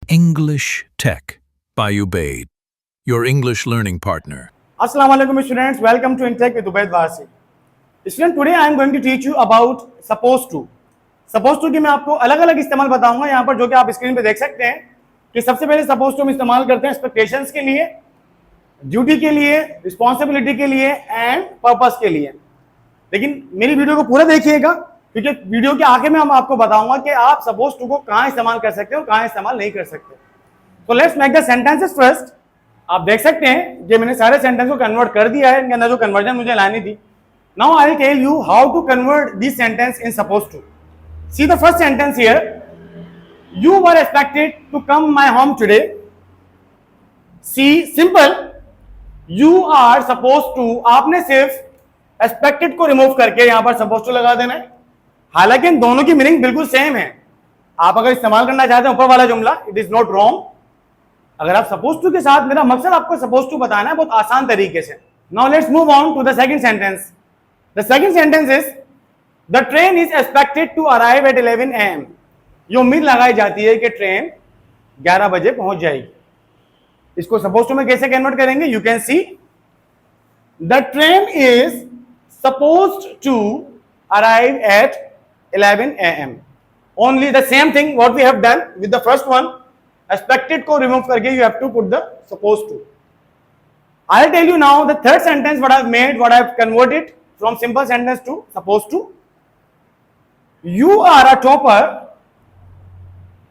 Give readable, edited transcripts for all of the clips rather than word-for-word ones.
English Tech by Ubaid, your English learning partner. Assalamu alaikum students, welcome to Intech with Ubaid Warsi. Student, today I am going to teach you about supposed to. Supposed to की मैं आपको अलग अलग इस्तेमाल बताऊंगा यहाँ पर, जो कि आप स्क्रीन पे देख सकते हैं कि सबसे पहले supposed to हम इस्तेमाल करते हैं expectations के लिए, ड्यूटी के लिए, रिस्पॉन्सिबिलिटी के लिए एंड पर्पस के लिए। लेकिन मेरी वीडियो को पूरा देखिएगा, क्योंकि वीडियो के आगे में हम आपको बताऊंगा कि आप सपोज टू को कहां इस्तेमाल कर सकते हो, कहां इस्तेमाल नहीं कर सकते। तो let's make the sentences first. आप देख सकते हैं कि मैंने सारे सेंटेंस को कन्वर्ट कर दिया है, इनके अंदर जो कन्वर्जन मुझे लानी थी। Now I will tell you how to convert this sentence in suppose to. See the first sentence here, you were expected to come my home today. See simple, you are suppose to, आपने सिर्फ expected को remove करके यहां पर suppose to लगा देना है। हालांकि इन दोनों की मीनिंग बिल्कुल सेम है। आप अगर इस्तेमाल करना चाहते हैं ऊपर वाला जुमला, इट इज नॉट रॉन्ग। अगर आप सपोज टू के साथ, मेरा मकसद आपको सपोज टू बताना है बहुत आसान तरीके से। Now let's move on to the second sentence. The second sentence is, the train is expected to arrive at 11 AM। ये उम्मीद लगाई जाती है कि ट्रेन 11 बजे पहुंच जाएगी। इसको सपोज टू में कैसे कन्वर्ट करेंगे? You can see, the train is supposed to arrive at 11 AM. Only the same thing what we have done with the first one. Expected को remove करके you have to put the supposed to. I'll tell you now the third sentence what I've made, what I've converted from simple sentence to supposed to. You are a topper.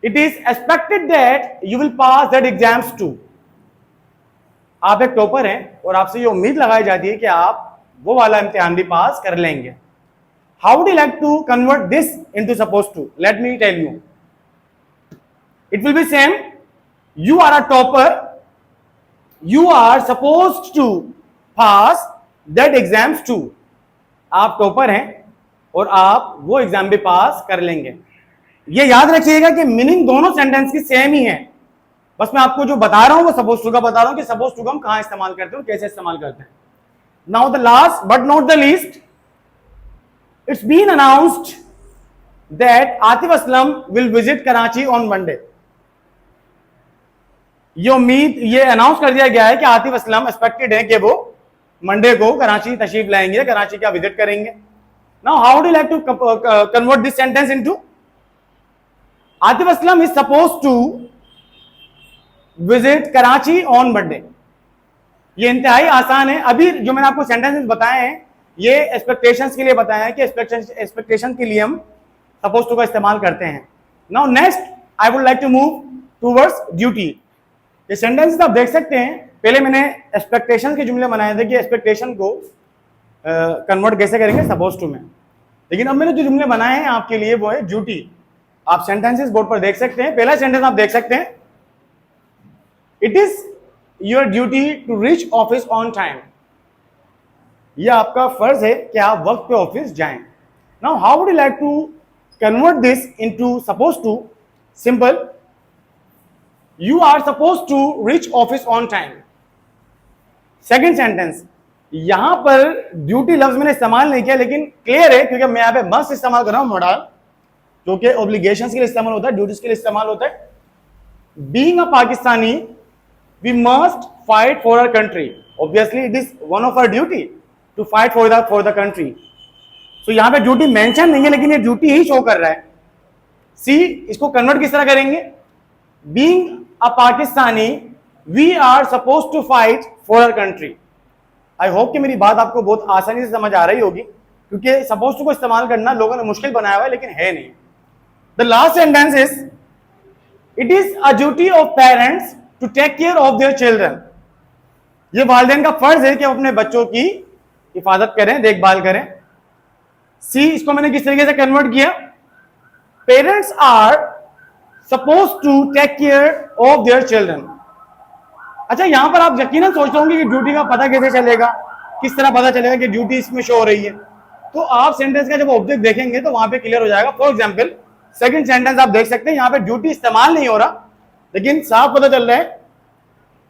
It is expected that you will pass that exams too. आप एक topper हैं और आपसे ये उम्मीद लगाई जाती है कि आप वो वाला इम्तिहान भी पास कर लेंगे। How would you like to convert this into supposed to? Let me tell you. It will be same. You are a topper. You are supposed to pass that exams too. आप टॉपर हैं और आप वो exam भी पास कर लेंगे। ये याद रखिएगा कि मीनिंग दोनों सेंटेंस की सेम ही है। बस मैं आपको जो बता रहा हूं वो सपोज टू का बता रहा हूं कि सपोज टू को हम कहां इस्तेमाल करते हैं और कैसे इस्तेमाल करते हैं। Now the last but not the least, it's been announced that Atif Aslam will visit Karachi on Monday. ये अनाउंस कर दिया गया है कि आतिफ असलम एक्सपेक्टेड है कि वो मंडे को कराची तशरीफ लाएंगे, कराची का विजिट करेंगे। Now how do you like to convert this sentence into, Atif Aslam is supposed to visit Karachi on Monday. ये इंतहाई आसान है। अभी जो मैंने आपको सेंटेंसेस बताए हैं ये एक्सपेक्टेशंस के लिए बताया है कि एक्सपेक्टेशन के लिए हम सपोज टू का इस्तेमाल करते हैं। Now next I would like to move towards duty. ये सेंटेंसेस आप देख सकते हैं। पहले मैंने एक्सपेक्टेशन के जुमले बनाए थे कि एक्सपेक्टेशन को कन्वर्ट कैसे करेंगे सपोज टू में, लेकिन अब मैंने जो जुमले बनाए हैं आपके लिए वो है ड्यूटी। आप सेंटेंसेस बोर्ड पर देख सकते हैं। पहला सेंटेंस आप देख सकते हैं, it is your duty to reach office on time. यह आपका फर्ज है कि आप वक्त पे ऑफिस जाएं। Now how would you like to convert this into suppose to? Simple, you are suppose to reach office on time. Second sentence, यहां पर ड्यूटी लफ्ज मैंने इस्तेमाल नहीं किया, लेकिन क्लियर है क्योंकि मैं यहां पे मस्ट इस्तेमाल कर रहा हूं मोडाल, जो कि ऑब्लिगेशंस के लिए इस्तेमाल होता है, ड्यूटीज के लिए इस्तेमाल होता है। Being a Pakistani we must fight for our country. Obviously it is one of our duty to fight for the country. So यहां पे ड्यूटी मेंशन नहीं है, लेकिन ये ड्यूटी ही शो कर रहा है। सी, इसको कन्वर्ट किस तरह करेंगे? Being a Pakistani we are suppose to fight for our country. I hope कि मेरी बात आपको बहुत आसानी से समझ आ रही होगी, क्योंकि सपोज टू को इस्तेमाल करना लोगों ने मुश्किल बनाया हुआ है, लेकिन है नहीं। The last sentence is, it is a duty of parents to take care of their children. ये वालिदैन का फर्ज है कि वो अपने बच्चों की हिफाजत करें, देखभाल करें। सी, इसको मैंने किस तरीके से कन्वर्ट किया? Parents are suppose to take care of their children. अच्छा, यहां पर आप यकीनन सोच रहे होंगे कि ड्यूटी का पता कैसे चलेगा, किस तरह पता चलेगा कि ड्यूटी इसमें शो हो रही है। तो आप सेंटेंस का जब ऑब्जेक्ट देखेंगे तो वहां पे क्लियर हो जाएगा। फॉर एग्जांपल सेकंड सेंटेंस आप देख सकते हैं, यहां पे ड्यूटी इस्तेमाल नहीं हो रहा, लेकिन साफ पता चल रहा है,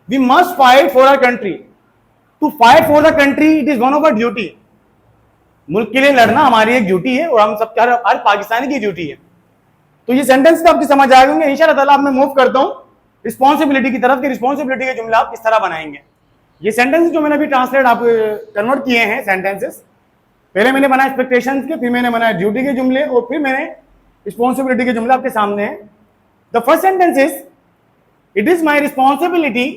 we must fight for our country. To fight for the country it is one of our duty. मुल्क के लिए लड़ना हमारी एक ड्यूटी है और हम सब हर पाकिस्तानी की ड्यूटी है। तो ये सेंटेंस तो आपकी समझ आ गए होंगे इंशाअल्लाह ताला। अब मैं मूव करता हूं रिस्पॉन्सिबिलिटी की तरफ कि रिस्पॉन्सिबिलिटी के जुमले आप किस तरह बनाएंगे। ये सेंटेंसेस जो मैंने अभी ट्रांसलेट आप कन्वर्ट किए हैं सेंटेंसेस, पहले मैंने बनाया एक्सपेक्टेशंस के, फिर मैंने बनाया ड्यूटी के जुमले, और फिर मैंने रिस्पॉन्सिबिलिटी के जुमले आपके सामने हैं। The first sentence is it is my responsibility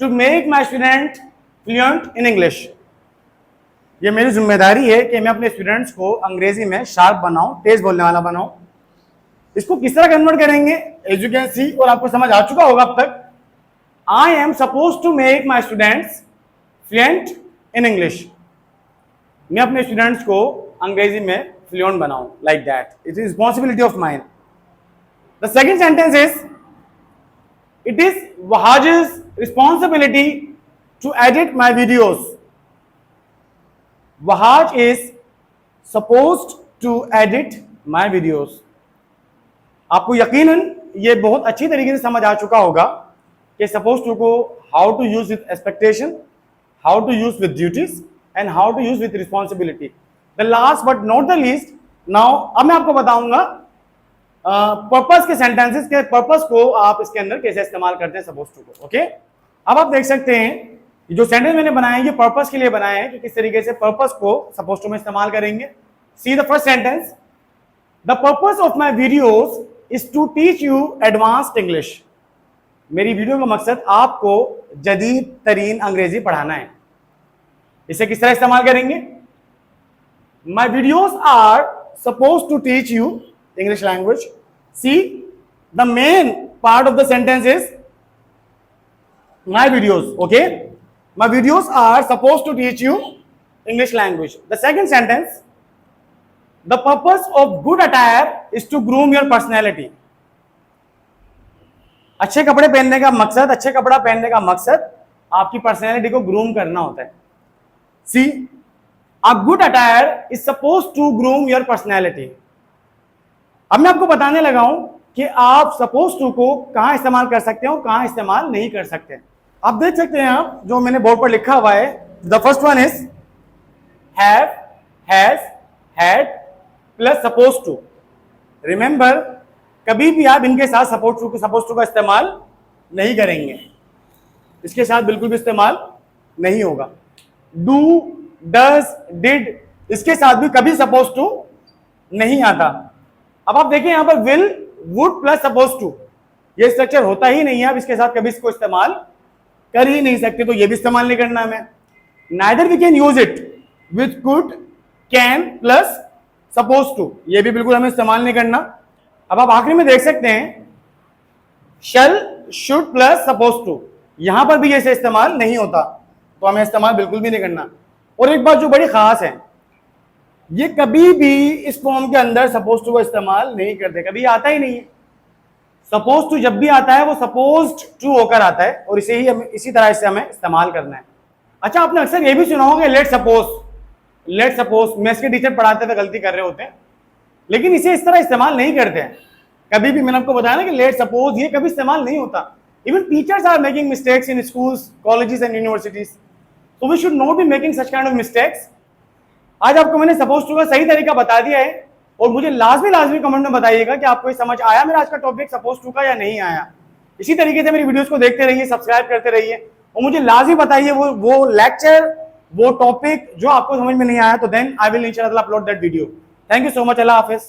to make my student fluent in English. ये मेरी जिम्मेदारी है कि मैं अपने स्टूडेंट्स को अंग्रेजी में शार्प बनाऊं, तेज बोलने वाला बनाऊं। इसको किस तरह कन्वर्ट करेंगे, एज यू कैन सी, और आपको समझ आ चुका होगा अब तक। I am suppose to make my students fluent in English. मैं अपने स्टूडेंट्स को अंग्रेजी में फ्लुएंट बनाऊं, like that it is responsibility of mine. The second sentence is it is Wahaj's responsibility to edit my videos. Wahaj is supposed to edit my videos. आपको यकीनन ये बहुत अच्छी तरीके से समझ आ चुका होगा कि सपोज टू को how to use with expectation, how to use with duties and how to use with responsibility. The last but not the least, now अब मैं आपको बताऊंगा पर्पस के सेंटेंसेस के पर्पस को आप इसके अंदर कैसे इस्तेमाल करते हैं सपोज टू को। ओके, अब आप देख सकते हैं जो सेंटेंस मैंने बनाए ये पर्पस के लिए बनाए हैं कि किस तरीके से पर्पस को सपोज टू में इस्तेमाल करेंगे। See the first sentence, the purpose of my videos is to teach you advanced English. मेरी वीडियो का मकसद आपको जदीद तरीन अंग्रेजी पढ़ाना है। इसे किस तरह इस्तेमाल करेंगे, my videos are suppose to teach you English language. See the main part of the sentence is my videos. Okay, my videos are supposed to teach you English language. The second sentence, the purpose of good attire is to groom your personality. अच्छे कपड़े पहनने का मकसद, अच्छे कपड़ा पहनने का मकसद आपकी पर्सनैलिटी को ग्रूम करना होता है। See, a good attire is supposed to groom your personality. अब मैं आपको बताने लगा हूं कि आप सपोज टू को कहां इस्तेमाल कर सकते हो, कहां इस्तेमाल नहीं कर सकते। आप देख सकते हैं आप जो मैंने बोर्ड पर लिखा हुआ है, the first one is have, has, had plus suppose to. Remember, कभी भी आप इनके साथ सपोज टू का इस्तेमाल नहीं करेंगे, इसके साथ बिल्कुल भी इस्तेमाल नहीं होगा। डू, डज, डिड, इसके साथ भी कभी सपोज टू नहीं आता। अब आप देखिए यहां पर will, would plus suppose to, ये स्ट्रक्चर होता ही नहीं है। अब इसके साथ कभी इसको इस्तेमाल कर ही नहीं सकते, तो ये भी इस्तेमाल नहीं करना हमें। Neither we can use it with could, can plus suppose to, ये भी बिल्कुल हमें इस्तेमाल नहीं करना। अब आप आखिरी में देख सकते हैं शल, शुड प्लस सपोज टू, यहां पर भी ऐसे इस्तेमाल नहीं होता, तो हमें इस्तेमाल बिल्कुल भी नहीं करना। और एक बात जो बड़ी खास है, ये कभी भी इस फॉर्म के अंदर सपोज टू का इस्तेमाल नहीं करते, कभी आता ही नहीं है। सपोज टू जब भी आता है वो सपोज्ड टू होकर आता है, और इसे ही इसी तरह से हमें इस्तेमाल करना है। अच्छा, आपने अक्सर ये भी सुना होगा लेट सपोज, मैथ्स के टीचर पढ़ाते थे गलती कर रहे होते हैं, लेकिन इसे इस तरह इस्तेमाल नहीं करते हैं कभी भी। मैंने आपको बताया ना कि लेट सपोज ये कभी इस्तेमाल नहीं होता। Even teachers are making mistakes in schools, colleges and universities, so we should not be making such kind of mistakes. आज आपको मैंने सपोज टू का सही तरीका बता दिया है, और मुझे लाजमी कमेंट में बताइएगा कि आपको ये समझ आया मेरा आज का टॉपिक सपोज टू का या नहीं आया। इसी तरीके से मेरी वीडियोस को देखते रहिए, सब्सक्राइब करते रहिए, और मुझे लाजमी बताइए वो लेक्चर, वो टॉपिक जो आपको समझ में नहीं आया, तो देन आई विल इंशाल्लाह upload that video. Thank you so much, Allah Hafiz.